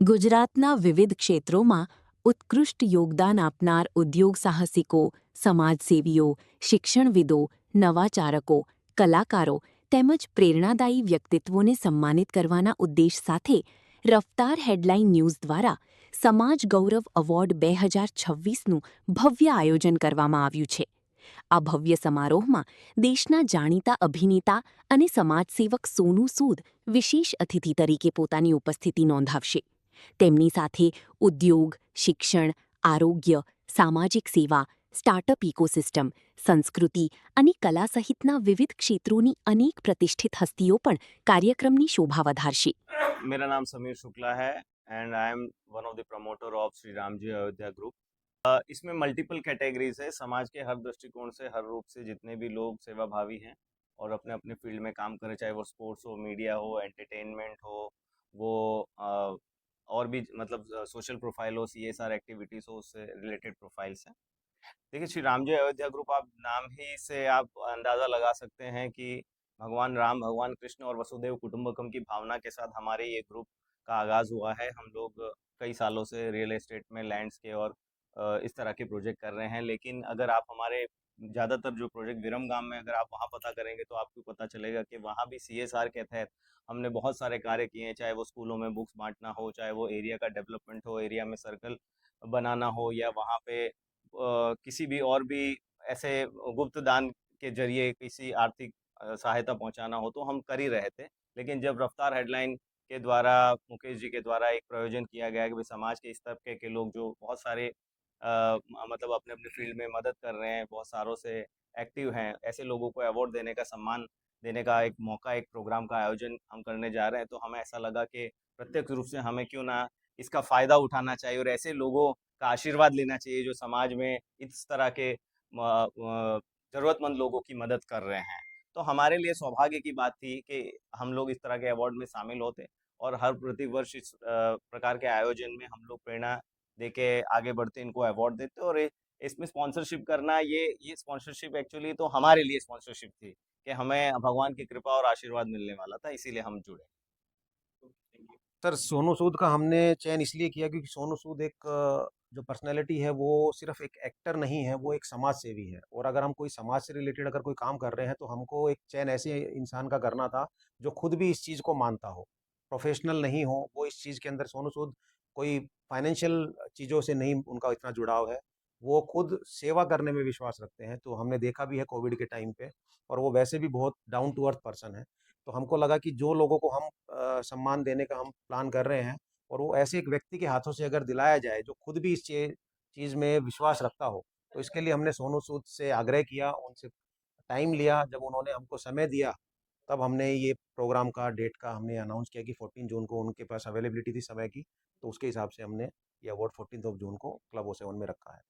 ગુજરાતના વિવિધ ક્ષેત્રોમાં ઉત્કૃષ્ટ યોગદાન આપનાર ઉદ્યોગ સાહસિકો, સમાજસેવીઓ, શિક્ષણવિદો, નવાચારકો, કલાકારો તેમજ પ્રેરણાદાયી વ્યક્તિત્વોને સન્માનિત કરવાના ઉદ્દેશ સાથે રફતાર હેડલાઇન ન્યૂઝ દ્વારા સમાજ ગૌરવ એવોર્ડ 2026નું ભવ્ય આયોજન કરવામાં આવ્યું છે. આ ભવ્ય સમારોહમાં દેશના જાણીતા અભિનેતા અને સમાજસેવક સોનુ સૂદ વિશેષ અતિથિ તરીકે પોતાની ઉપસ્થિતિ નોંધાવશે. તેમની સાથે ઉદ્યોગ, શિક્ષણ, આરોગ્ય, સામાજિક સેવા, સ્ટાર્ટઅપ ઇકોસિસ્ટમ, સંસ્કૃતિ અને કલા સહિતના વિવિધ ક્ષેત્રોની અનેક પ્રતિષ્ઠિત હસ્તીઓ પણ કાર્યક્રમની શોભા વધારશે. मेरा नाम समीर शुक्ला है and I am one of the promoter of Shri Ram ji Ayodhya group. इसमें मल्टीपल कैटेगरीज है। समाज के हर दृष्टिकोण से, हर रूप से जितने भी लोग सेवाभावी हैं और अपने अपने फील्ड में काम करें, चाहे वो स्पोर्ट्स हो, मीडिया हो, एंटरटेनमेंट हो, वो और भी मतलब सोशल प्रोफाइल हो, CSR एक्टिविटीज़ हो, उससे रिलेटेड प्रोफाइल्स हैं। देखिए, श्री राम जी अयोध्या ग्रुप, आप नाम ही से आप अंदाज़ा लगा सकते हैं कि भगवान राम, भगवान कृष्ण और वसुदेव कुटुंबकम की भावना के साथ हमारे ये ग्रुप का आगाज़ हुआ है। हम लोग कई सालों से रियल एस्टेट में लैंड्स के और इस तरह के प्रोजेक्ट कर रहे हैं। लेकिन अगर आप हमारे ज़्यादातर जो प्रोजेक्ट विरमगाम में अगर आप वहाँ पता करेंगे तो आपको पता चलेगा कि वहाँ भी CSR के तहत हमने बहुत सारे कार्य किए हैं। चाहे वो स्कूलों में बुक्स बांटना हो, चाहे वो एरिया का डेवलपमेंट हो, एरिया में सर्कल बनाना हो, या वहाँ पे किसी भी और भी ऐसे गुप्त दान के जरिए किसी आर्थिक सहायता पहुंचाना हो, तो हम कर ही रहे थे। लेकिन जब रफ्तार हेडलाइन के द्वारा, मुकेश जी के द्वारा एक प्रयोजन किया गया कि भाई समाज के इस तबके के लोग जो बहुत सारे मतलब अपने अपने फील्ड में मदद कर रहे हैं, बहुत सारों से एक्टिव हैं, ऐसे लोगों को अवार्ड देने का, सम्मान देने का एक मौका, एक प्रोग्राम का आयोजन हम करने जा रहे हैं। तो हमें ऐसा लगा कि प्रत्यक्ष रूप से हमें क्यों ना इसका फ़ायदा उठाना चाहिए और ऐसे लोगों का आशीर्वाद लेना चाहिए जो समाज में इस तरह के ज़रूरतमंद लोगों की मदद कर रहे हैं। तो हमारे लिए सौभाग्य की बात थी कि हम लोग इस तरह के अवार्ड में शामिल होते और हर प्रतिवर्ष इस प्रकार के आयोजन में हम लोग प्रेरणा देके आगे बढ़ते, इनको अवार्ड देते। और इसमें स्पॉन्सरशिप करना, ये स्पॉन्सरशिप एक्चुअली तो हमारे लिए स्पॉन्सरशिप थी कि हमें भगवान की कृपा और आशीर्वाद मिलने वाला था, इसीलिए हम जुड़े। सर, सोनू सूद का हमने चयन इसलिए किया क्योंकि सोनू सूद एक जो पर्सनैलिटी है वो सिर्फ एक एक्टर नहीं है, वो एक समाज सेवी है। और अगर हम कोई समाज से रिलेटेड अगर कोई काम कर रहे हैं तो हमको एक चयन ऐसे इंसान का करना था जो खुद भी इस चीज़ को मानता हो, प्रोफेशनल नहीं हो वो इस चीज़ के अंदर। सोनू सूद कोई फाइनेंशियल चीज़ों से नहीं उनका इतना जुड़ाव है, वो खुद सेवा करने में विश्वास रखते हैं। तो हमने देखा भी है कोविड के टाइम पे, और वो वैसे भी बहुत डाउन टू अर्थ पर्सन है। तो हमको लगा कि जो लोगों को हम सम्मान देने का हम प्लान कर रहे हैं, और वो ऐसे एक व्यक्ति के हाथों से अगर दिलाया जाए जो खुद भी इस चीज़ में विश्वास रखता हो, तो इसके लिए हमने सोनू सूद से आग्रह किया, उनसे टाइम लिया। जब उन्होंने हमको समय दिया तब हमने ये प्रोग्राम का डेट का हमने अनाउंस किया कि 14 जून को उनके पास अवेलेबिलिटी थी समय की। तो उसके हिसाब से हमने ये अवार्ड 14 जून को क्लब ओ सेवन में रखा है।